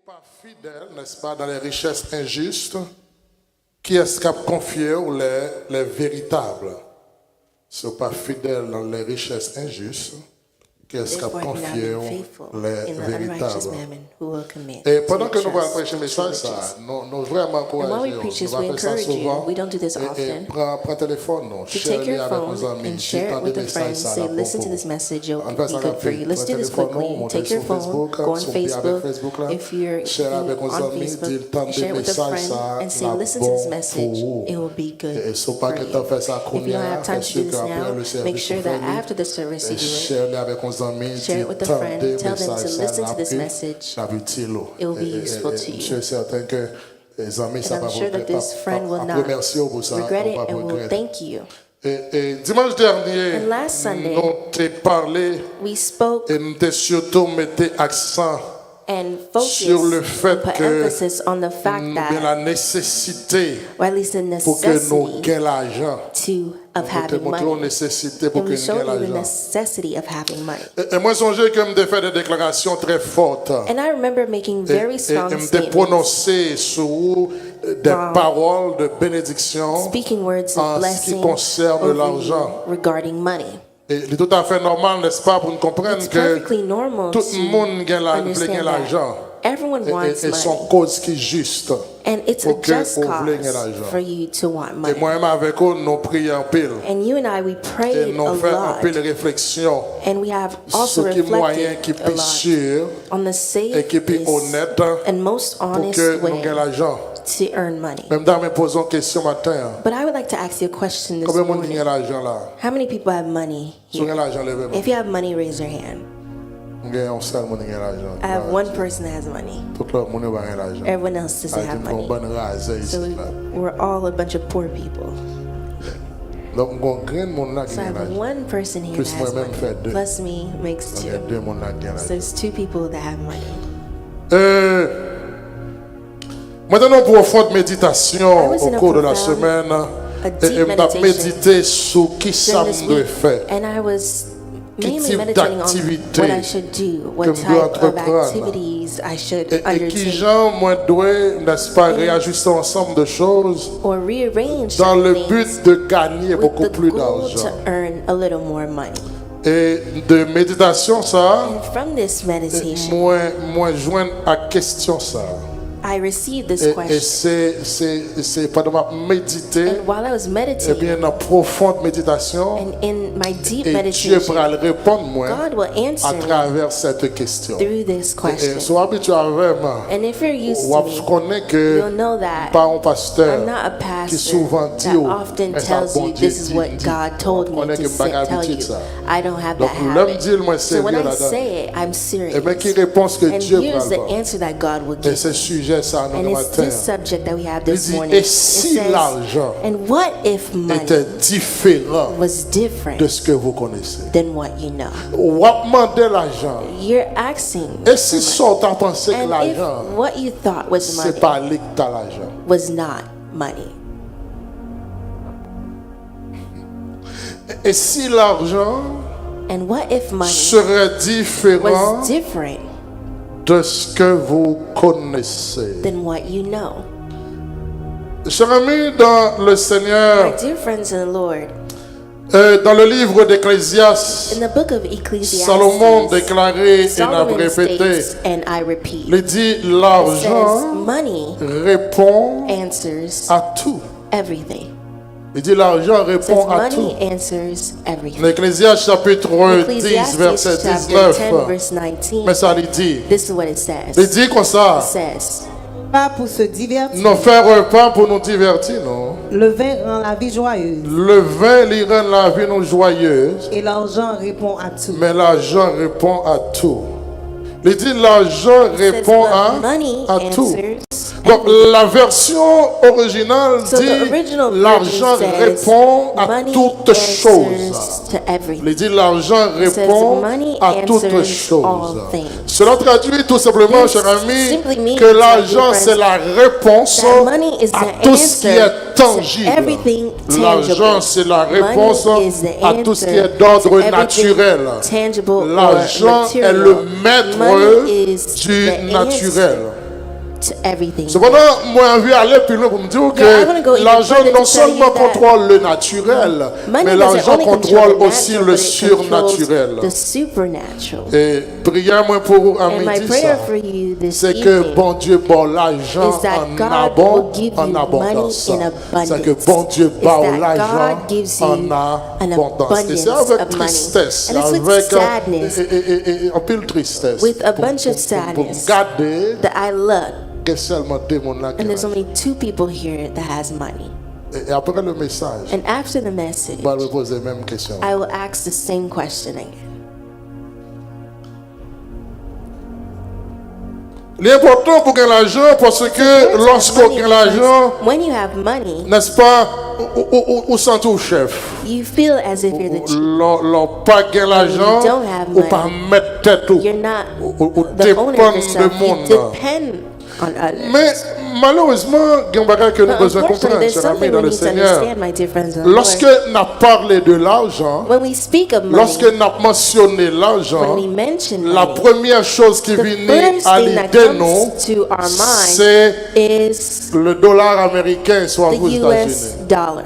pas fidèle, n'est-ce pas, dans les richesses injustes, qui est-ce qu'a confié les véritables? Si vous n'êtes pas fidèle dans les richesses injustes, qui est-ce qu'a confié les véritables? Et pendant que nous allons prêcher le message, nous vraiment encourager, nous allons faire ça souvent, et prends le téléphone, share avec nos amis, share with the friends, say listen to this message, it'll be good for you. Let's do this quickly. Take your phone, go on Facebook. If you're on Facebook, share it with a friend and say listen to this message, it will be good for you. If you don't have time to do this now, make sure that after the service you do it. Share it with a friend. Tell them to listen to this message. It will be useful to you. And I'm sure that this friend will not regret it and will thank you. Et dimanche dernier, And last Sunday, nous t'ai parlé we spoke et nous t'ai surtout mis accent and sur le focused, fait put que emphasis on the fact de that, la nécessité or at least the pour que nous necessity gagnions l'argent. of having money. Nécessité pour And que we nous showed gagnions you the l'argent. necessity of having money. Et moi, songez que je fait des déclarations très fortes. And I remember making very strong Et je statements, prononcé sur des paroles de bénédiction speaking words en of ce qui blessing concerne over l'argent. you regarding money. Et il est tout à fait normal, n'est-ce pas, pour nous comprendre It's que perfectly normal tout to le monde gagne understand l'argent. that everyone wants Et son money, cause qui est juste. and it's a pour que just vous voulez cause l'argent. for you to want Et money. moi-même avec eux, nous prions en pile. And you and I, we Et prayed a nous faisons en lot, pile réflexion and we have also sur qui moyen qui reflected a est lot sûr on the et qui est safest honnête and most pour honest que nous way gagnions l'argent. to earn money. Même dans mes posons question matin. But I would like to ask you a question this Combien de monde morning. gagne l'argent là? How many people have money Si vous here? gagnez l'argent, levez-moi. If you have money, raise your hand. Nous gagnons un seul monde qui gagne l'argent. I have one person that has money. Tout le monde n'a pas l'argent. Everyone else doesn't have Nous avons money. une bonne race ici. So we're all a bunch of poor people. Donc, nous avons un grand monde là qui So I gagne have l'argent. one person here Plus that has moi-même fait money. deux. Plus me makes Il y a two. deux monde là qui gagne So l'argent. there's two people that have money. Maintenant, pour une forte méditation I was in au a cours de la profound, semaine, a et deep je meditation médité sur qui ça during this me doit week, faire. and I was mainly type meditating on d'activité what I should do, what que je dois type of entreprendre. activities I should Et qui undertake, gens, moi, dois, n'est-ce pas, réajuster ensemble de choses or rearrange dans le certain but things de gagner with beaucoup the plus goal d'argent. to earn a little more money. Et de méditation, ça, And from this meditation, moi, joindre à question ça. I received this Et question. c'est pendant méditer, And while I was et meditating, bien, dans profonde méditation, and in my deep et Dieu meditation, pourra le répondre, moi, God will à answer me travers cette question. through this Et question. sois habitué avec moi. And if you're used Ou to je me, connais que you'll know that pas un pasteur I'm not a qui pastor souvent dit that oh, often mais ça, tells bon you Dieu this is dit, what dit. God told On me connaît to que je n'ai pas tell habitude you. ça. I don't have Donc, that l'homme habit. dit, moi, So when sérieux I là-dedans. say it, I'm Et bien, qui serious. réponse que And Dieu here's the prend. answer that God will Et give. ce sujet, ça, nous, And le it's matin, this subject that we have il this dit, morning. et It si says, l'argent and what if money était différent was different de ce que vous connaissez? than what you know? Ou à demander l'argent. You're asking Et si for ça, tu pensé que money. And l'argent, if what you thought was c'est money pas lui qui t'a l'argent. was not money. Et si l'argent And what if money serait différent was different de ce que vous connaissez? than what you know? Chers amis, dans le My Seigneur, dear friends in the Lord, dans le livre d'Ecclésiaste, in the book of Salomon Ecclesiastes, déclaré et n'a Solomon répété, states, and I repeat, il dit it l'argent says money répond answers à tout. everything. Il dit l'argent It says répond à tout. money answers everything. L'Ecclésiaste chapitre 10 Ecclesiastes verset chapter 19. 10 verse 19. Mais ça lui dit. This is what it says. Il dit comme ça. It says, Pas pour se divertir. Nous faire un repas pour nous divertir, non? Le vin rend la vie joyeuse. Le vin lui rend la vie nous joyeuse, Et l'argent répond à tout. mais l'argent répond à tout. Il dit l'argent it says, répond but money à tout. answers Donc everything. la version originale So the dit original l'argent version says, répond à money toutes choses. answers to everything. Il dit l'argent It says, répond money à toutes answers choses. all things. Cela traduit tout simplement, This cher ami, simply means, que l'argent my dear c'est la réponse That money is à the tout ce qui answer est tangible. to everything L'argent tangible. c'est la Money réponse is the à tout ce qui answer est d'ordre to everything naturel. tangible or L'argent est material. le maître Money is du the naturel. answer to everything. Cependant, moi, j'ai envie d'aller plus loin pour me dire Yeah, I wanna go que even l'argent further to non tell you seulement that contrôle le naturel, Money mais doesn't l'argent only control contrôle the aussi natural, le but it controls surnaturel. the supernatural. Et prière moi pour And my midi prayer ça, for you this c'est que evening bon Dieu bat l'argent is that en God will give you abondance. money in abundance. C'est que bon Dieu Is bat that l'argent God gives en you an abondance. Et c'est abundance avec of money. tristesse, And it's with avec sadness, et un pile tristesse, with a pour- bunch of pour sadness, garder that I look, que seulement deux mondes là qui and there's ont. only 2 people here that has money. Et après le message, And after the message, on va me poser la même question. I will ask the same question again. L'important pour gagner l'argent, parce que lorsqu'on Money, gagne l'argent, because when you have money, n'est-ce pas, ou sent tout chef. you feel as if you're the chief. L'on pas gagner l'argent, don't have ou pas mettre tête tout. You're not Ou the owner of dépendre yourself. de You monde. depend on others. Mais malheureusement, il y a un bagage que nous But besoin unfortunately, comprendre, there's chers amis something dans we le need to Seigneur. understand, my dear friends in the Lorsque Lord. on a parlé de l'argent, When we speak of money, lorsque on a mentionné when l'argent, we mention la money, première chose qui the vient first à thing that l'idée, nous, comes to our mind c'est is le dollar américain, soit the aux États-Unis. US dollar.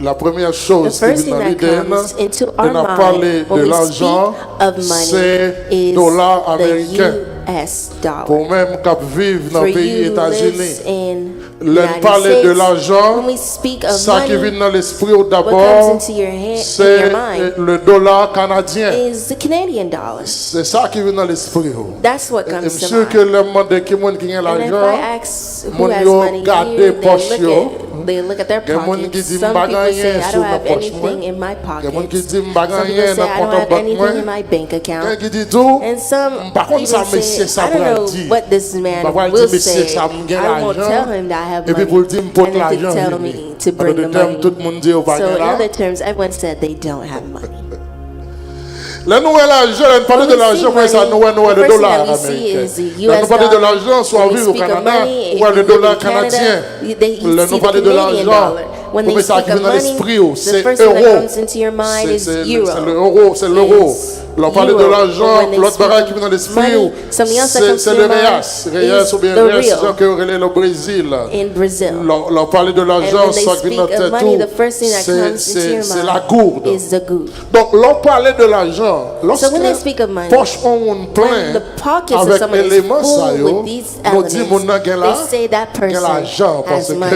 La première The chose qui first vient thing à that l'idée, comes into on our a parlé mind when de we l'argent, speak of money c'est is dollar américain. the US dollar. Pour même qui vivent dans For le pays you who États-Unis, lives in l'on United parle de States, l'argent, when we speak of ça qui money, vient dans l'esprit what d'abord, comes into your head, in c'est your mind, le dollar canadien. is the Canadian dollar. C'est ça qui vient dans l'esprit. That's what Et comes to sûr que mind. le monde qui a And if l'argent, I ask who mon has yo money garde here, poche yo. they look at their Il y a mon qui pockets. dit Some m'ba people say, rien I sur don't ma have poche anything moi. in my Il y a mon qui pockets. dit m'ba Some people rien say, dans I don't compte have banque anything moi. in my bank Quelqu'un account. qui dit tout, And some par contre ça people monsieur say, ça I don't va know dire. what this man Bah, voilà, will dit, monsieur, say. ça me gagne I won't l'argent. tell him that I have Et puis pour money. le dire me porte And if l'argent they tell vini. me to bring the En d'autres termes, money. tout le monde dit au So in bagage là. other terms, everyone said they don't have money. Là, nous, l'argent, on parle de When we l'argent, see mais ça, money, nous, the le first thing dollar that we see américain. is the Là, US nous parlons de dollar. l'argent, soit When on we vit au speak of Canada, money, ou if le you live dollar in Canada, canadien. you Là, see nous the parlons de Canadian l'argent. dollar. When Comme they ça speak qui of vient dans money, l'esprit, the c'est first thing that euro. comes into your mind is C'est euro. l'euro, c'est l'euro. Is Là, on parle de euro. l'argent, When they l'autre speak barrage of qui vient dans l'esprit, money, something else that comes c'est to le your mind reas. Reas is ou bien the reas, real c'est genre que le Brésil. in Brazil. Là, on parle de And l'argent, when they ça qui vient speak dans of la money, the tête, first thing that comes into your c'est la mind gourde. is the good. Donc, l'on parlait de l'argent. So when they speak of money, Poche on plein when the pockets of avec someone is éléments ça full yo, with these nous dit mon elements, là, they say that person l'argent parce has money.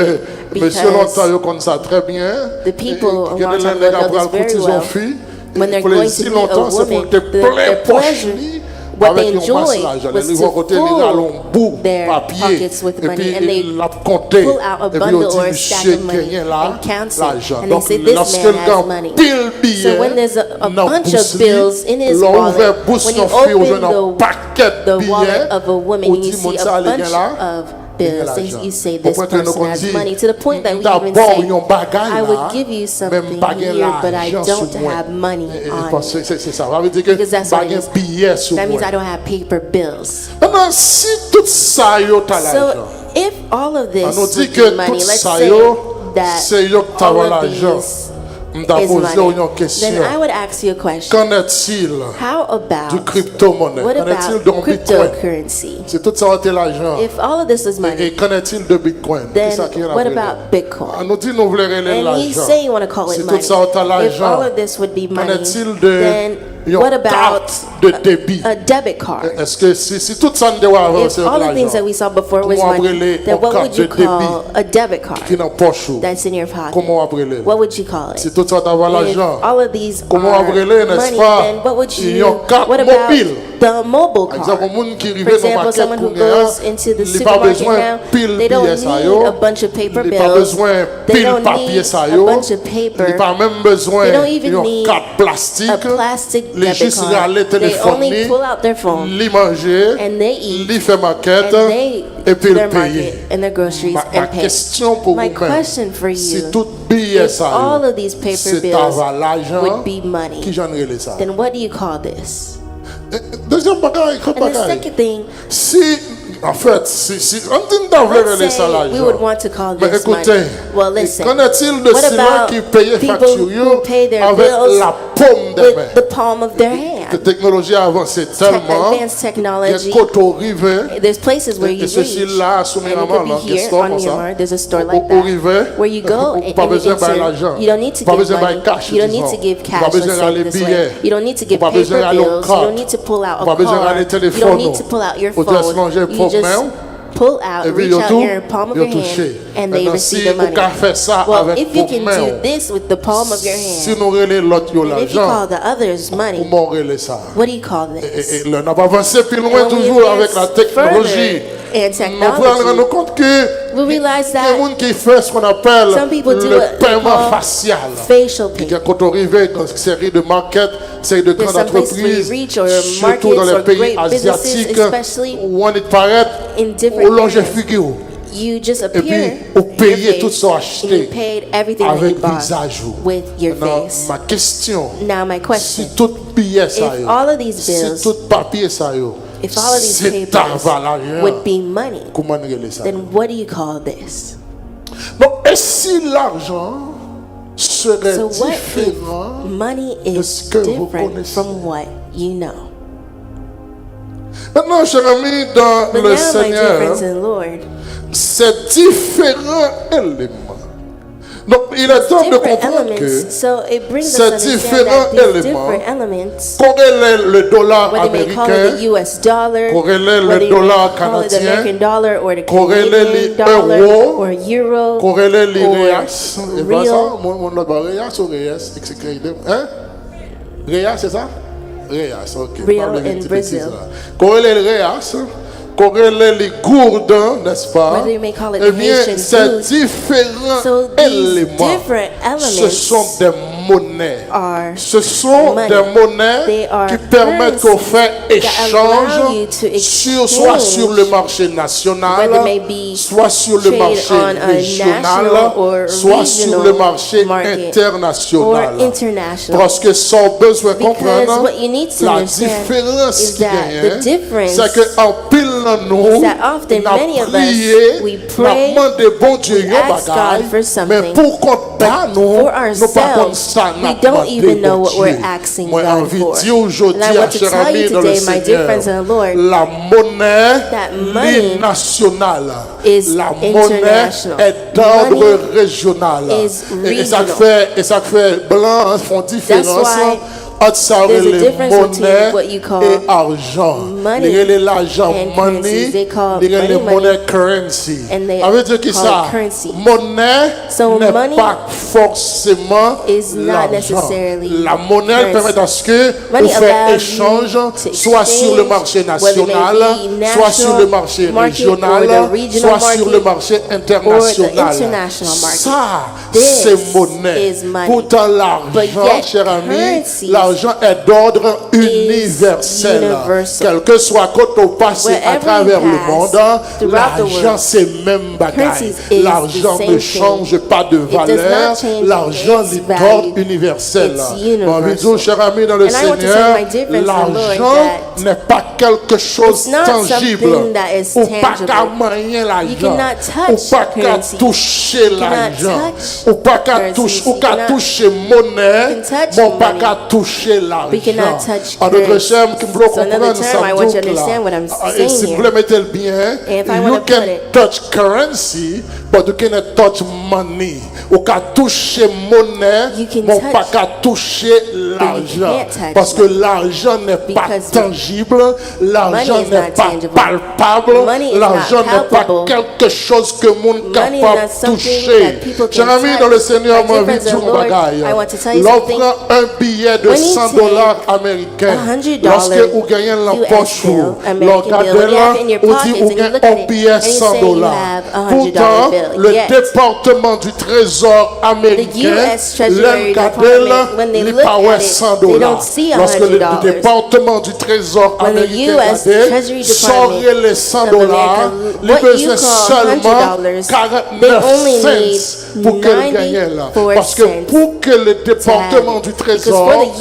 que monsieur longtemps yo connaît ça très bien. The people a long les time nègres ago know après this very ils ont well. fui. When they're Pour going les to si meet longtemps a c'est pour woman, te their plein poche pleasure, li. what they Avec un enjoy massage, was les to côté les fill allons bout their papier pockets with et money, puis and they il l'a compté pull out a et puis bundle on dit or a monsieur stack of money gagné là and count it, l'argent. and they Donc say this lorsque man le has gars money. pile billet So when there's a dans bunch bouche of li, bills in his l'on wallet, ouvre bouche when you son fille open dans un paquet the billets wallet of a woman on and you dit see mon a ça bunch là of bills, you say this Pourquoi tu nous person has dis, money, to the point that we even d'abord, say, yon bagay I là, would give you même something bagay here, but I l'argent don't sous moi. have money on Parce me. que c'est ça. Ça veut dire que Because that's what it bagay is. billet sous That means moi. I don't have paper bills. Maintenant, si tout ça yo t'as l'argent, So if all of this on nous dit would que be money, tout let's ça say yo, that c'est yo que t'as all of l'argent. these M'ta is posé money, une question. then I would ask you a question. Qu'en est-il How du about, crypto-monnaie? what Qu'en est-il about de Bitcoin? cryptocurrency? C'est tout ça qui est l'argent. If all of this is Et money, qu'en est-il de Bitcoin? then Qui ça qui est la what vraie? about Bitcoin? On nous dit nous voulons relayer And you l'argent. say you want to call it C'est money. tout ça qui est If l'argent. all of this would be Qu'en money, est-il de then une what about carte de débit? a debit card? Est-ce que si tout ça ne doit If avancer all the l'argent, things that we saw before was comment money, appeler then what une would you carte de call débit a debit card qui est dans poche ou? that's in your pocket? Comment appeler? What would you call Si it? tout ça d'avoir If l'argent, all of these comment are appeler, n'est-ce money, pas? then what would Il y you? a une carte What about mobile. the mobile Par exemple, card? un monde qui For arrive dans example, market someone who pour goes into the il pas supermarket besoin now, pile they don't billet ça need yo, a bunch of paper il pas bills. besoin They pile don't papier need ça a yo, bunch of paper. il pas même besoin They don't even une need carte plastique, a plastic les debit juste card. aller They téléphoner, only pull out their phone li manger, and they eat li fait maquette and they et puis do le their payer. market and their groceries Ma and pay. question pour My vous-même, question for si you, tout billet if ça all yo, of these paper c'est bills avoir l'argent, would be money, qui j'en relais ça? then what do you call this? Deuxième bagage, And the second thing, si, en fait, si on dit d'avoir let's relais ça say we would l'argent, want to call mais this money. écoutez, Well, listen. qu'en est-il de What ceux-là about qui payent people facture who pay their avec bills la paume des mains? with the palm of their hand? La technologie a avancé tellement. advanced technology. Il y a côté rivé. There's places where you Et ceci reach, là, and sous it could Miramar, be là, here store on comme ça. Miramar. There's a store Au like rivé, that where you go and pas you besoin de l'argent. enter. You don't need to Pas give besoin de money. cash, You don't need disons. to give Pas cash. besoin Let's say d'aller it this billets. way. You don't need to give Pas paper besoin d'aller au bills. You carte. don't need to pull out a Pas besoin d'aller card. You téléphone. don't need to pull out your Au phone. langer You pour just main. pull out, Et puis, reach out tout, your palm of your touché. hand, and they Maintenant, receive si the money. vous pouvez faire ça Well, avec if you vos can mains, do this with the palm of your si hand, nous relais l'autre yo and if you call l'argent, the others money, comment relais ça? what do you call this? Et là, on va avancer plus loin And when we toujours avec advance la technologie. further in Nous pouvons rendre technology, compte que we realize il y a that des gens qui font ce qu'on appelle some people do le what they paiement call facial. facial Il y payment. a quand on arrive dans une série de markets, série de There's grandes some places where you entreprises, reach or surtout dans markets les or pays great businesses, asiatiques, especially où on est paraît in au different longe areas. figure. You just Et puis, appear vous your payez tout face, ça and acheté you paid everything that you avec bought visage. with your Maintenant, face. ma question, Now my question, si tout billet ça if yo, all of these si bills, tout papier ça yo, if all of these c'est papers l'argent, would be money, comment on relève ça? then what do you call this? Donc, et si l'argent serait So what if différent money de is ce que vous different connaissez? from what you know? Maintenant, cher ami, dans But le now, my dear Seigneur, friends in the Lord, c'est différents éléments. Donc, il est temps de different comprendre que elements. So it brings us ces to understand différents that these éléments different elements, corrélent le dollar whether you may call it the américain, U.S. dollar, corrélent whether le you may dollar call it the canadien, American dollar or the corrélent Canadian les dollar euros, or euro, corrélent les or réas. Et pas ça, real. mon autre réas ou réas, hein? Réas, c'est ça? Réas, ok. Real Pas de in petite Brazil. bêtise, là. Corrélent les réas, corrélent les gourdes, n'est-ce pas? Whether you may call it Eh bien, Haitian ces gourd. différents So these éléments, different ce elements sont des monnaies. are Ce sont money. des monnaies They are qui permettent qu'on currencies fait that allow you échange to soit sur le marché national, whether it may be soit sur le trade marché on a régional, national or soit sur le regional marché market international. or international. Parce que sans besoin de Because comprendre, what you need to la understand différence is qui that gagne, the difference c'est qu'en pile dans nous, is that often n'a many of us, prié, we n'a pray, demandé bon Dieu we yon ask bagay, God for mais something, pour qu'on pas nous, for nous pas comme ourselves, ça, we n'a don't demandé even know bon what Dieu. we're asking Moi, God envie for. de dire aujourd'hui, And I want to cher tell ami you dans le today, my dear Seigneur, friends in the Lord, la monnaie that money nationale, is la monnaie international. est d'ordre Money régional. is Et ça regional. fait blanc font différence why entre ça there's a les difference monnaies between what you call et argent. money Il y a l'argent and money, currencies. They call il y a les money monnaies currency. and they Ça veut dire que call ça, it currency. monnaie So n'est money pas forcément is not l'argent. necessarily La monnaie currency. permet à ce que Money vous faites allows échange, you to soit sur le exchange, marché whether it may national, be soit sur le national marché market régional, or the regional soit sur market le marché international. international market. Ça, This c'est monnaie. is money. Pourtant, But l'argent, yet, cher ami, currencies l'argent est d'ordre universel. universal. Quel que soit quand on passe à Wherever travers you le pass monde, throughout the l'argent world, c'est même bagaille. currencies is L'argent the ne same change pas de does not valeur. change L'argent its est value. d'ordre universel. It's Mon envie de dire, universal. cher ami, dans le And I want to Seigneur, tell my dear friends in the Lord l'argent that n'est pas quelque chose it's not tangible. something that is Ou pas tangible. qu'à manier You l'argent. cannot Ou touch pas qu'à currency. toucher cannot l'argent. touch Ou pas qu'à currencies. toucher, ou You qu'à cannot- toucher monnaie. You can touch Bon, pas money. qu'à toucher l'argent. We cannot touch En d'autres currency. termes, qui me So comprendre another term, ça I want you to doute là. understand what I'm Et saying si vous here. voulez mettre le bien, And if I you wanna put can it- touch currency, but you cannot touch money. Ou qu'à toucher monnaie, You can bon, touch, pas qu'à toucher l'argent. can't touch Parce que l'argent n'est pas Because tangible, l'argent money is n'est not pas tangible. palpable, Money is l'argent not n'est pas palpable. quelque chose que monde Money is capable not de something toucher. that people can Cher ami, touch. dans le Seigneur, My moi, dear envie de friends dire in the un Lord, bagaille. I want to tell you L'on something. prend un billet de When you $100 take américains. $100 Lorsque vous gagnez la US poche, bill, l'on American bill, regarde when you là, have it in your on dit pockets vous and you gagnez look at un it, billet and you say you $100. have a $100 Pourtant, bill. le Yet, département du trésor américain, US Treasury l'un Department, when they les look pas at it, $100. they don't see Lorsque le $100. département du trésor When the américain US Treasury sort Department les $100, of America, les what you besoins call seulement $100, 49 they only cents pour qu'elle gagne là. 94 Parce que cents pour que le département du Because trésor for the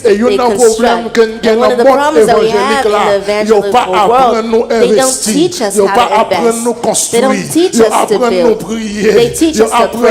Et il y they a un problème construct. que nous And one of the avons problems that we have évangélique in là. the Ils n'ont pas evangelical apprendre nous world, they don't investir. teach us Ils n'ont how pas to apprendre nous invest. They don't construire. teach Ils us to apprennent nous build. prier. They teach Ils us to apprennent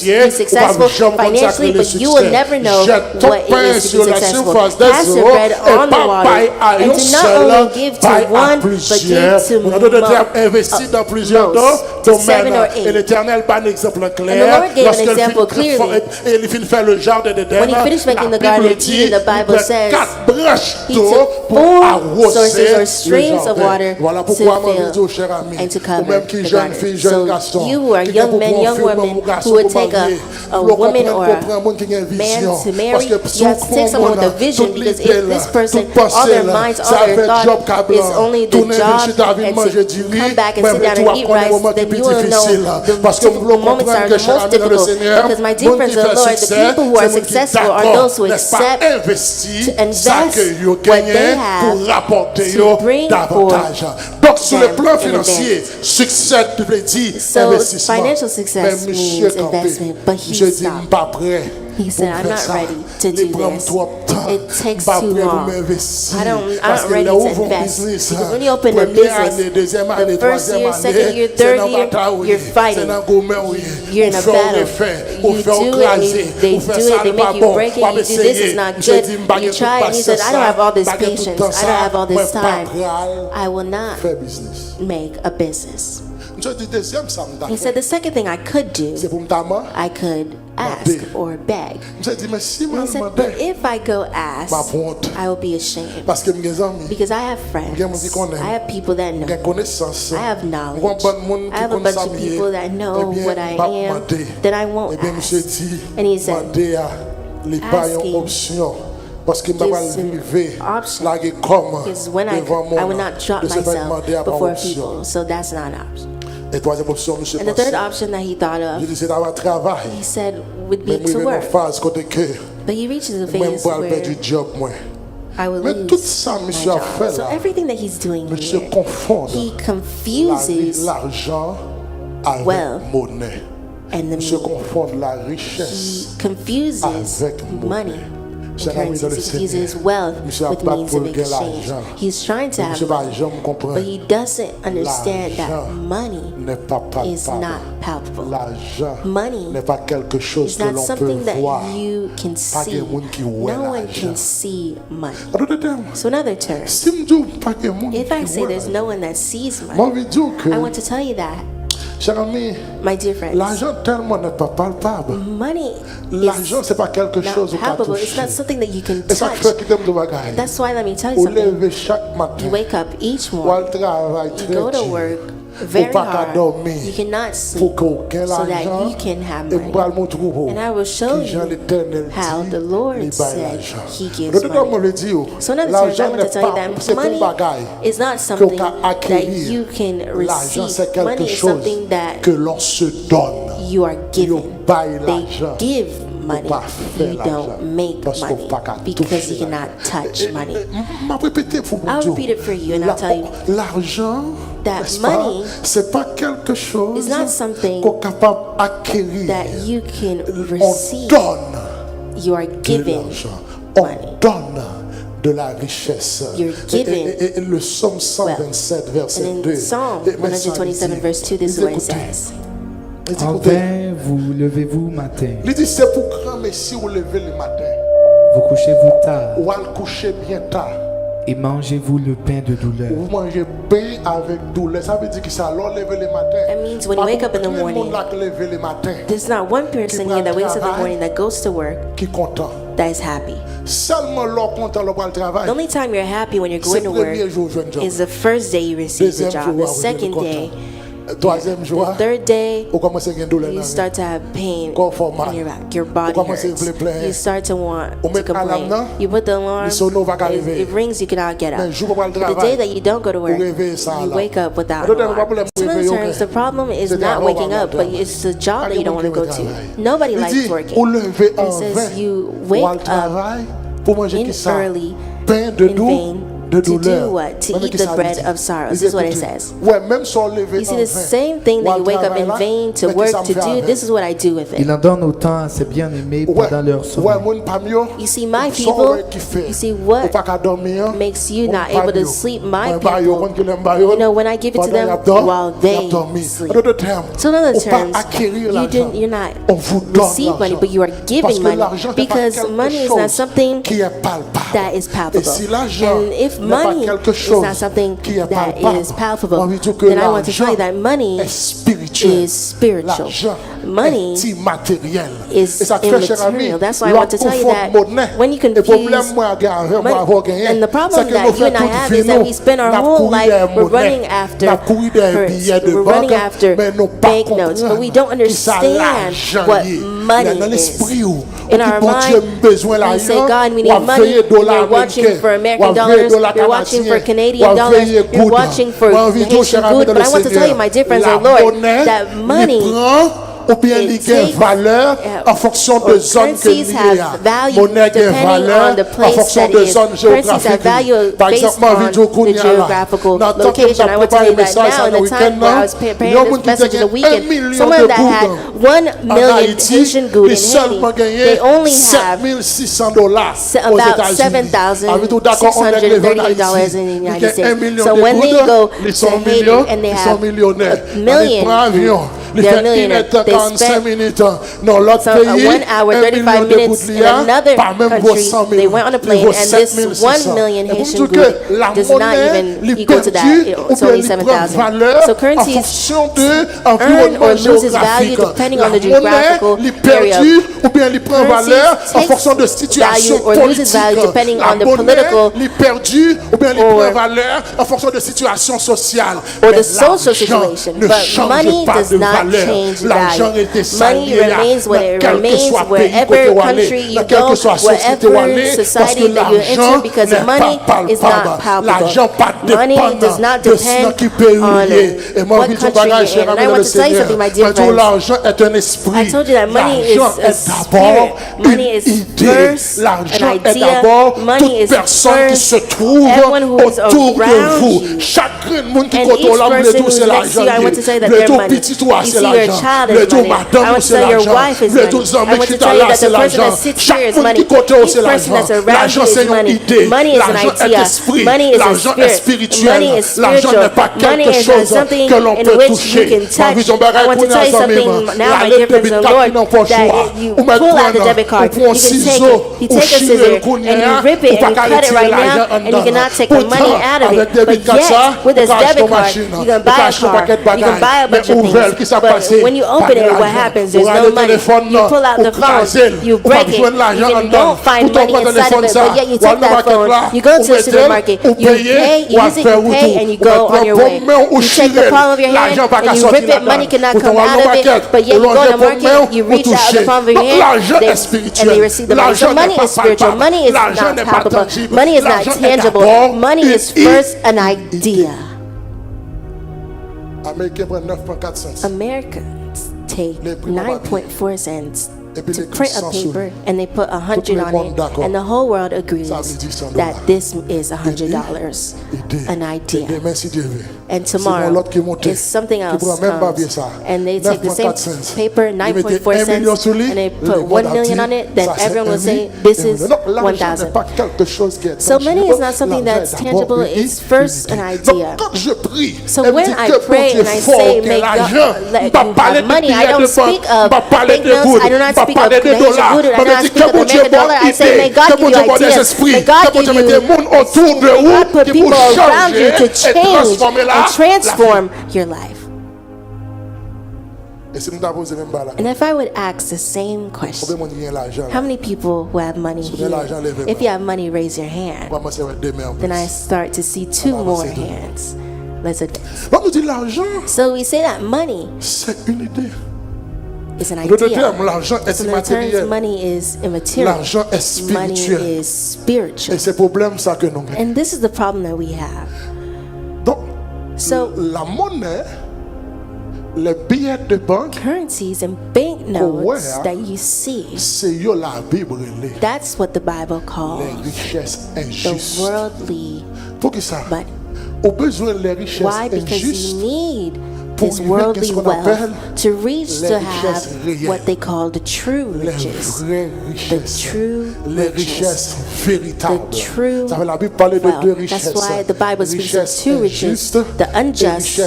financier, be successful financially, but you will never know what it is to be successful. Cast your bread on the water, and do not only give to one, plusieurs. gave to On a d'autres termes investi dans plusieurs to 7 domaines. or 8. Et l'Éternel bat un exemple clair. And the Lord gave an Lorsqu'il example finit clearly. et il finit faire le jardin d'Éden. When he finished making La the Garden Bible of dit, Eden, the Bible il prend says 4 branches he d'eau took pour 4 arroser sources or le streams of jardin. water Voilà to pourquoi moi, je dis fill aux chers amis, and to ou cover même qui the jeune garden. fille, jeune So garçon, you who are qui young pour men, prendre young fille, women mon garçon who would pour take marier, a doit woman or comprendre un monde qui a une man vision. to marry, Parce que you have to take someone with a vision, because if this person, all their minds, all their thought is only the job and to come back and sit down and eat rice, then you will know the difficult moments are the most difficult. Because my dear friends in the Lord, the people who are successful are those who accept to invest what they have to bring davantage. Donc sur le plan financier, succès tu veux dire So investissement. financial success Mais monsieur means investment, but he je dis stopped. pas prêt. He said, I'm not ready to do this. It takes too long. I'm not ready to invest. Because when you open a business, the first year, second year, third year, you're fighting. You're in a battle. You do it, and they do it, they make you break it, you do this is not good. You try, and he said, I don't have all this patience. I don't have all this time. I will not make a business. He said, the second thing I could do, I could ask or beg. And he said, but if I go ask, I will be ashamed. Because I have friends, I have people that know, I have knowledge, I have a bunch of people that know what I am, then I won't ask. And he said, asking parce que is when I will not drop myself before people. So that's not an option. And the third option that he thought of, he said, would be to work. But he reaches a phase where I will lose my job. So everything that he's doing here, he confuses wealth and the meaning. He confuses money. Currencies. He uses wealth with means of exchange. He's trying to have money, but he doesn't understand that money is not palpable. Money is not something that you can see. No one can see money. So another term, if I say there's no one that sees money, I want to tell you that, my dear friends, money is not palpable. It's not something that you can touch. That's why, let me tell you something. You wake up each morning, you go to work very hard. You cannot sleep so that you can have money. And I will show you how the Lord said He gives money. So in other terms, I want to tell you that money is not something that you can receive. Money is something that you are given. They give money. You don't make money because you cannot touch money. I'll repeat it for you and I'll tell you that money is not something that you can receive. You are given money. De la richesse. You're given et le psaume 127 verset 2. And in Psalm 127 verse 2, this is what it says. En vain vous levez-vous matin. Il dit c'est pour grand messie vous levez le matin. Vous couchez-vous tard. Ou al coucher bien tard. Et mangez-vous le pain de douleur. Vous mangez pain avec douleur. Ça veut dire que ça alors lever le matin. That means when you wake up in the morning, there's not one person here that wakes up in the morning that goes to work qui content. That is happy. Seulement l'heure content le travail. The only time you're happy when you're going to work is the first day you receive the job. The second day, the third day, you start to have pain in your back. Your body hurts. You start to want to complain. You put the alarm, it rings, you cannot get up. But the day that you don't go to work, you wake up without an alarm. So in other terms, the problem is not waking up, but it's the job that you don't want to go to. Nobody likes working. It says you wake up in early, in vain, to do what? To eat the bread of sorrows. This is what it says. You see, the same thing that you wake up in vain to work to do, this is what I do with it. Il en donne autant à ses bien-aimés pendant leur sommeil. You see, my people, you see what makes you not able to sleep. My people, you know, when I give it to them while they sleep. So in other terms, you're not receiving money, but you are giving money, because money is not something that is palpable. And if money is not something that is palpable, then I want to tell you that money is spiritual. Money is immaterial. That's why I want to tell you that when you confuse money, and the problem that you and I have is that we spend our whole life, we're running after purse, we're running after banknotes, but we don't understand what money is. In our mind, we say, God, we need money. You're watching for American dollars, you're watching for Canadian dollars, you're watching for Haitian good. But I want to tell you, my dear friends, oh Lord, that money ou bien il gagne valeur en fonction de zone que il y a. Monnaie gagne valeur en fonction de zone géographique. Par exemple, moi, vidéo qu'on y a là. Dans le temps que j'ai préparé le message à le week-end, il y a un monde qui gagne 1 million de gouttes en Haïti, ils seulement gagné $7,600 aux États-Unis. Avec tout d'accord, on est levé en Haïti. Il y a 1 million de gouttes, ils sont millionnaires. Ils prennent avion. They're millionaires. They spent 1 hour, 35 minutes in another country. They went on a plane, and this 1 million Haitian good does not even equal to that. It's only 7,000. So currencies earn or lose its value depending on the geographical area. Currencies take value or lose its value depending on the political or the social situation. But money does not change value. Money remains what it remains wherever country you go, whatever society that you enter, because money is not palpable. Money does not depend on what country you're in. And I want to tell you something, my dear friends. I told you that money is a spirit. Money is first an idea. Money is first everyone who is around you. And each person who's next to you, I want to tell you that they're money. You see your child is money. I want to tell you your wife is money. I want to tell you that the person that sits here is money. Each person that's around you is money. Money is an idea. Money is a spirit. Money is spiritual. Money is not something in which you can touch. I want to tell you something now, my dear friends of the Lord, that you pull out the debit card. You take a scissor and you rip it and you cut it right now, and you cannot take the money out of it. But yet, with this debit card, you can buy a car, you can buy a bunch of things. But when you open it, what happens? There's no money. You pull out the phone, you break it, you don't find money inside of it, but yet you take that phone, you go to the supermarket, you pay, you use it, you pay, and you go on your way. You take the palm of your hand and you rip it, money cannot come out of it, but yet you go to the market, you reach out the palm of your hand, and they receive the money. So money is spiritual, money is not palpable, money is not tangible, money is first an idea. Americans take 9.4 cents to print a paper, and they put 100 on it, and the whole world agrees that this is $100, an idea. And tomorrow, if something else comes, and they take the same paper, 9.4 cents, and they put 1 million on it, then everyone will say, this is 1,000. So money is not something that's tangible, it's first an idea. So when I pray and I say, may God let you have money, I don't speak of banknotes, I do not speak of Haitian voodoo, I do not speak of the American dollar, I say, may God give you ideas, may God give you, may God put people around you to change and transform your life. And if I would ask the same question, how many people who have money here? If you have money, raise your hand. Then I start to see 2 more hands. Let's advance. So we say that money is an idea. So in the terms, money is immaterial. Money is spiritual. And this is the problem that we have. So la monnaie, les billets de banque, currencies and banknotes that you see, that's what the Bible calls the worldly money. Why? Because you need this worldly wealth to reach to have what they call the true riches, the true riches, the true wealth. That's why the Bible speaks of two riches, the unjust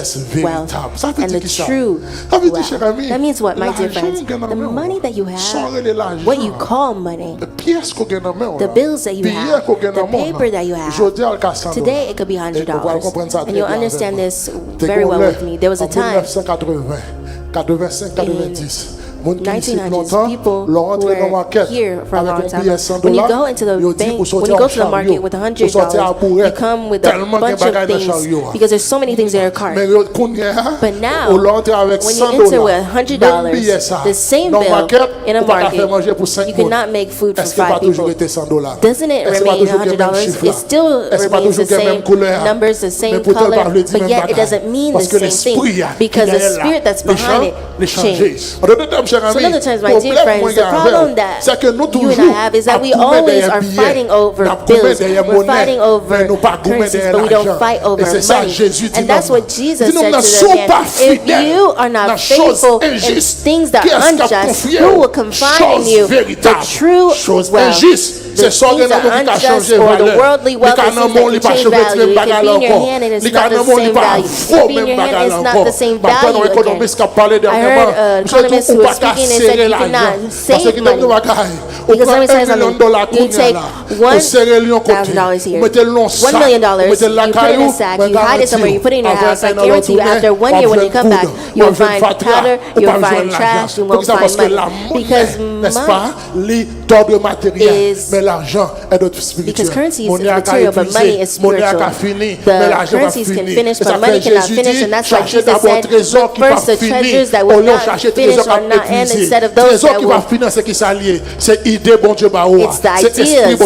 wealth and the true wealth. That means what, my dear friends? The money that you have, what you call money, the bills that you have, the paper that you have, today it could be $100. And you'll understand this very well with me. There was a time in 1900s, people who were here for a long time, when you go into the bank, when you go to the market with $100, you come with a bunch of things because there's so many things in your cart. But now, when you enter with $100, the same bill in a market, you cannot make food for 5 people. Doesn't it remain $100? It still remains the same numbers, the same color, but yet it doesn't mean the same thing because the spirit that's behind it changed. So other times, my dear friends, the problem that you and I have is that we always are fighting over bills. We're fighting over currencies, but we don't fight over money. And that's what Jesus said to the man. If you are not faithful in things that are unjust, who will confide in you the true wealth? The things that are unjust or the worldly wealth is things that can change value. It can be in your hand and it's not the same value. It can be in your hand and it's not the same value again. I heard an economist who was speaking and said you cannot save money. Because let me tell you something. You take $1,000 here, $1 million, you put it in a sack, you hide it somewhere, you put it in your house. I guarantee you after 1 year when you come back, you will find powder, you will find trash, you won't find money. Because money because currency is material, but money is spiritual. The currencies can finish, but money cannot finish, and that's why Jesus said, look first the treasures that will not finish or not end instead of those that will. It's the ideas, it's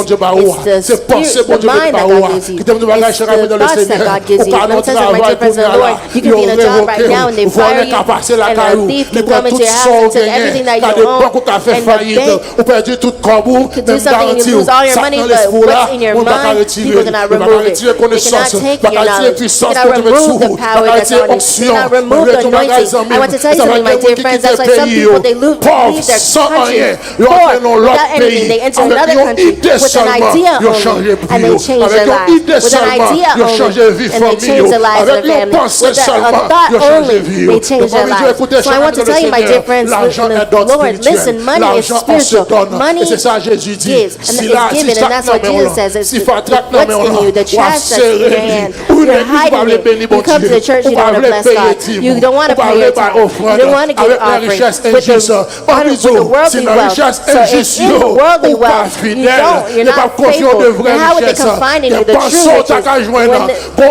the spirit, the mind that God gives you, it's the thoughts that God gives you. Let me tell you, my dear friends in the Lord, you can be in a job right now and they fire you, and a thief can come into your house and take everything that you own, and the bank, you could do something and you lose all your money, but what's in your mind, people cannot remove it. They cannot take your knowledge. They cannot remove the power that's on you. They cannot remove the anointing. I want to tell you something, my dear friends. That's like some people, they leave their country poor without anything. They enter another country with an idea only, and they change their lives. With an idea only, and they change the lives of their family. With a thought only, they change their lives. So I want to tell you, my dear friends, Lord, listen, money is spiritual. Money gives, and it's given, and that's what Jesus says. It's what's in you, the trash that's in your hand. You're hiding it. You come to the church, you don't want to bless God. You don't want to pay your tithe. You don't want to give offering with the worldly wealth. So if in the worldly wealth, you're not faithful, then how would they confide in you the true riches? When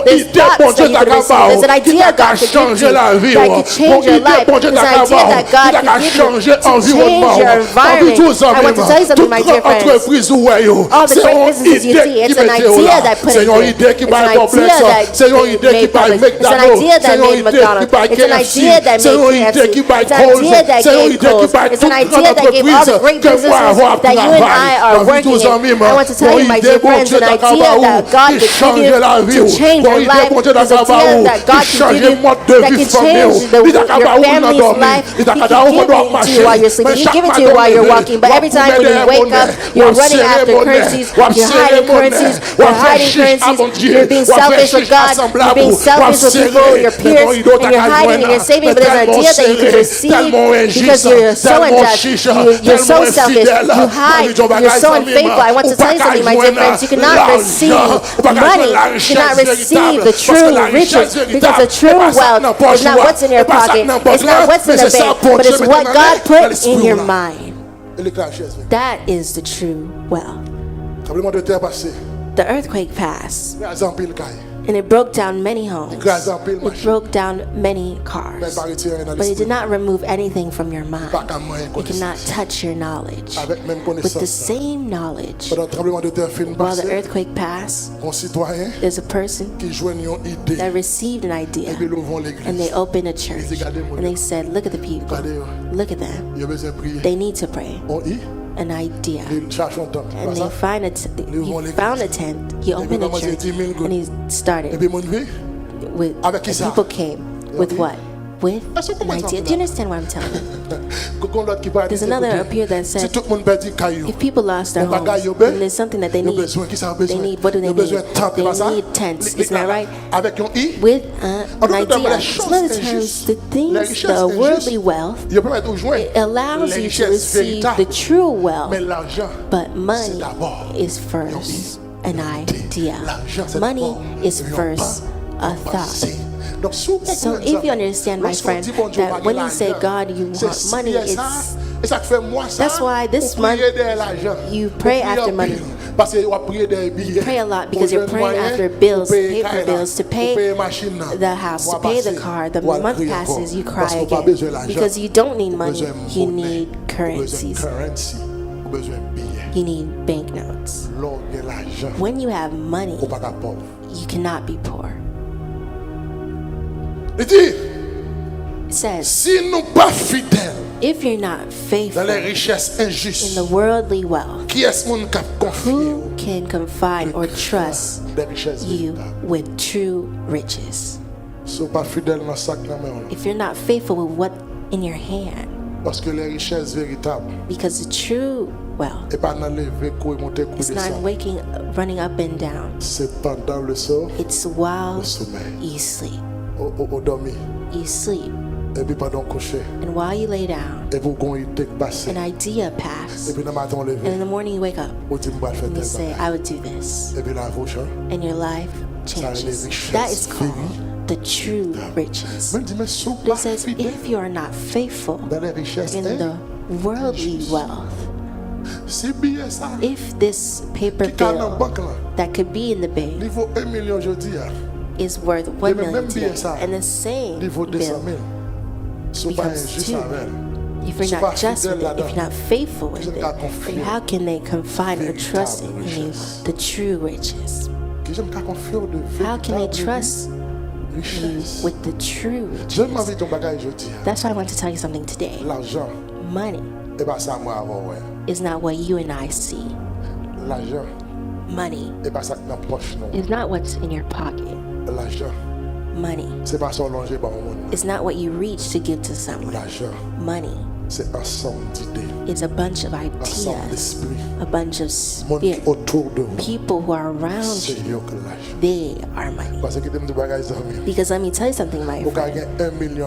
there's thoughts that you can receive, there's an idea God could give you that could change your life. There's an idea that God could give you to change your environment. I want to tell you something, my dear friends. All the great businesses you see, it's an idea that put it there. It's an idea that made public. It's an idea that made McDonald's. It's an idea that made KFC. It's an idea that gave Kohl's. It's an idea that gave all the great businesses that you and I are working in. I want to tell you, my dear friends, an idea that God could give you to change your life. It's an idea that God can give you that can change your family's life. He can give it to you while you're sleeping. He can give it to you while you're walking. But every time when you wake up, you're running after currencies, you're hiding currencies, you're being selfish with God, you're being selfish with people, your peers, and you're hiding and you're saving, but there's an idea that you can receive because you're so unjust, you're so selfish, you hide, you're so unfaithful. I want to tell you something, my dear friends, you cannot receive money, you cannot receive the true riches, because the true wealth is not what's in your pocket, it's not what's in the bank, but it's what God put in your mind. That is the true wealth. The earthquake passed, and it broke down many homes. It broke down many cars. But it did not remove anything from your mind. It cannot touch your knowledge. With the same knowledge, while the earthquake passed, there's a person that received an idea, and they opened a church, and they said, look at the people, look at them. They need to pray. An idea, and they found he found a tent, he opened a church, and he started with, and people came with what? with an idea. Do you understand what I'm telling you? There's another up here that said, if people lost their homes, and there's something that they need, what do they need? They need tents, isn't that right? With an idea. In other terms, the things, the worldly wealth, it allows you to receive the true wealth, but money is first an idea. Money is first a thought. So if you understand, my friend, that when you say God, you want money, that's why this month you pray after money. You pray a lot because you're praying after bills, paper bills, to pay the house, to pay the car. The month passes, you cry again because you don't need money, you need currencies. You need banknotes. When you have money, you cannot be poor. It says, if you're not faithful in the worldly wealth, who can confide or trust you with true riches? If you're not faithful with what in your hand, because the true wealth is not running up and down. It's while you sleep. You sleep. And while you lay down, an idea passes. And in the morning you wake up and you say, I would do this. And your life changes. That is called the true riches. But it says, if you are not faithful in the worldly wealth, if this paper bill that could be in the bank is worth 1 million today, and the same bill becomes 2 million. If you're not just with it, if you're not faithful with it, then how can they confide or trust in you the true riches? How can they trust you with the true riches? That's why I want to tell you something today. Money is not what you and I see. Money is not what's in your pocket. Money is not what you reach to give to someone. Money is a bunch of ideas, a bunch of spirit. People who are around you, they are money. Because let me tell you something, my friend.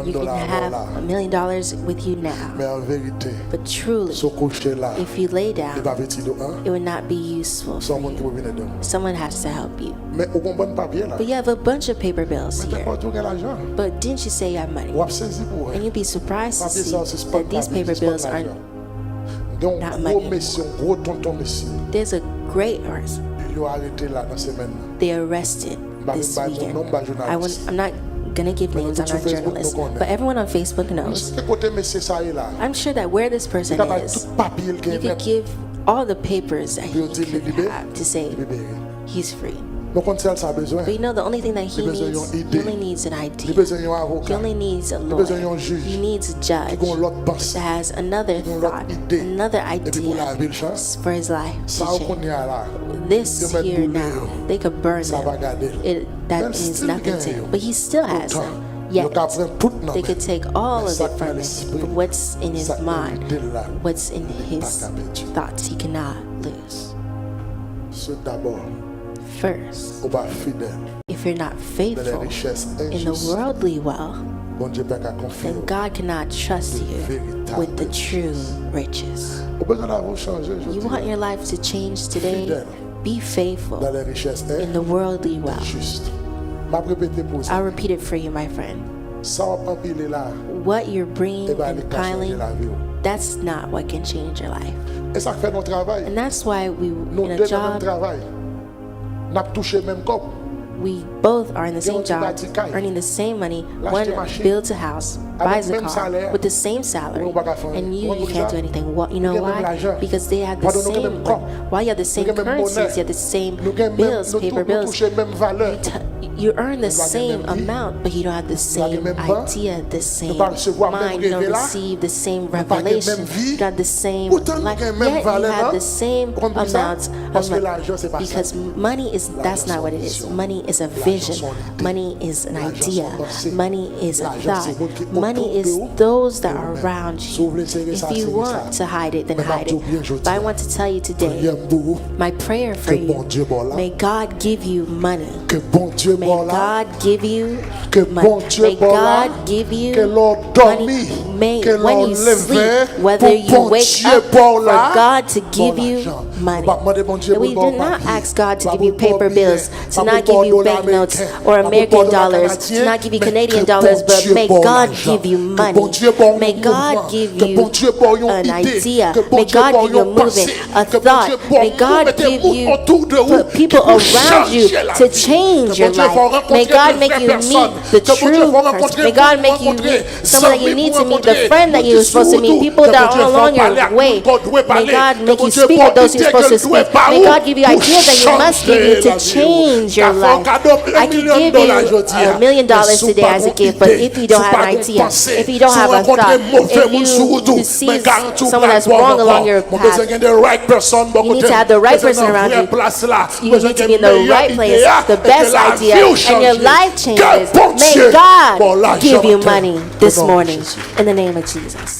You can have $1 million with you now, but truly, if you lay down, it would not be useful for you. Someone has to help you. But you have a bunch of paper bills here. But didn't you say you have money? And you'd be surprised to see that these paper bills are not money. There's a great artist. They arrested this weekend. I'm not gonna give names, I'm not a journalist, but everyone on Facebook knows. I'm sure that where this person is, you could give all the papers that he could have to say he's free. But you know, the only thing that he only needs an idea. He only needs a lawyer. He needs a judge that has another thought, another idea for his life to change. This here now, they could burn them. That means nothing to him. But he still has them. Yet, they could take all of it from him. But what's in his mind, what's in his thoughts, he cannot lose. First, if you're not faithful in the worldly wealth, then God cannot trust you with the true riches. You want your life to change today? Be faithful in the worldly wealth. I'll repeat it for you, my friend. What you're bringing and piling, that's not what can change your life. And that's why we, in a job, we both are in the same job, earning the same money. One builds a house, buys a car with the same salary, and you can't do anything. You know why? Because they have the same. While you have the same currencies, you have the same bills, paper bills. You earn the same amount, but you don't have the same idea, the same mind. You don't receive the same revelation. You don't have the same life. Yet you have the same amount Because money is, that's not what it is. Money is a vision. Money is an idea. Money is a thought. Money is those that are around you. If you want to hide it, then hide it. But I want to tell you today, my prayer for you, may God give you money. May God give you money. May God give you money. May, when you sleep, whether you wake up, for God to give you money. We do not ask God to give you paper bills, to not give you banknotes or American dollars, to not give you Canadian dollars, but may God give you money. May God give you an idea. May God give you a movement, a thought. May God give you people around you to change your life. May God make you meet the true person. May God make you meet someone that you need to meet, the friend that you're supposed to meet, people that are along your way. May God make you speak with those you're supposed to speak. May God give you ideas that you must give you to change your life. I can give you $1 million today as a gift, but if you don't have an idea, if you don't have a thought, if you see someone that's wrong along your path, you need to have the right person around you. You need to be in the right place, the best idea, and your life changes. May God give you money this morning in the name of Jesus.